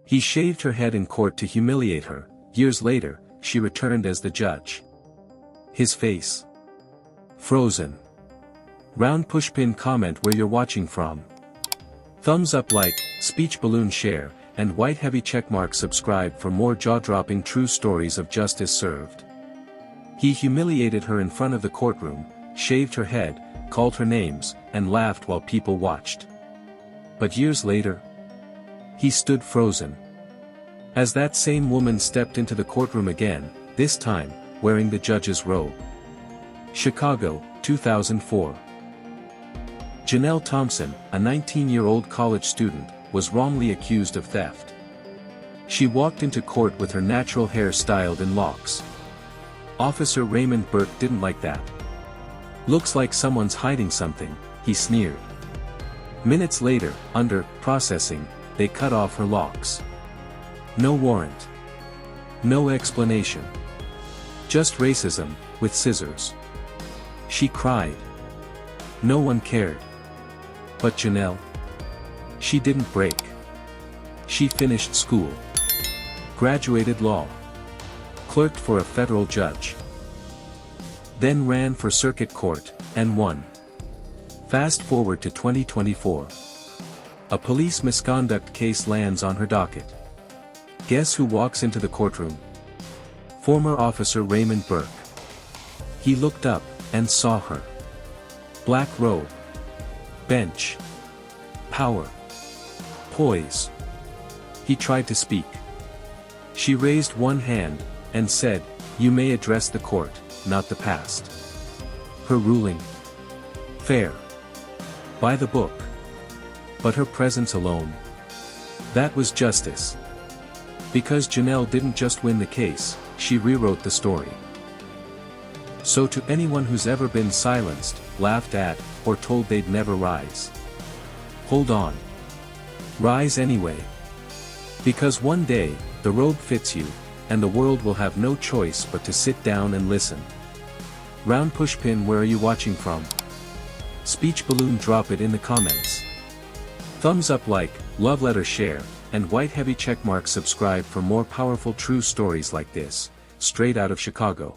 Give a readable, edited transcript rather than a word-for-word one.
He shaved her head in court to humiliate her. Years later, she returned as the judge. His face frozen. Round pushpin comment where you're watching from. Thumbs up, like, speech balloon share, and white heavy checkmark subscribe for more jaw-dropping true stories of justice served. He humiliated her in front of the courtroom, shaved her head, called her names, and laughed while people watched. But years later, he stood frozen. As that same woman stepped into the courtroom again, this time, wearing the judge's robe. Chicago, 2004. Janelle Thompson, a 19-year-old college student, was wrongly accused of theft. She walked into court with her natural hair styled in locks. Officer Raymond Burke didn't like that. "Looks like someone's hiding something," he sneered. Minutes later, under processing, they cut off her locks. No warrant. No explanation. Just racism, with scissors. She cried. No one cared. But Janelle? She didn't break. She finished school. Graduated law. Clerked for a federal judge. Then ran for circuit court, and won. Fast forward to 2024. A police misconduct case lands on her docket. Guess who walks into the courtroom? Former Officer Raymond Burke. He looked up, and saw her. Black robe. Bench. Power. Poise. He tried to speak. She raised one hand, and said, "You may address the court, not the past." Her ruling? Fair. By the book. But her presence alone? That was justice. Because Janelle didn't just win the case, she rewrote the story. So to anyone who's ever been silenced, laughed at, or told they'd never rise. Hold on. Rise anyway. Because one day, the robe fits you, and the world will have no choice but to sit down and listen. Round pushpin, where are you watching from? Speech balloon, drop it in the comments. Thumbs up, like, love letter, share, and white heavy checkmark subscribe for more powerful true stories like this, straight out of Chicago.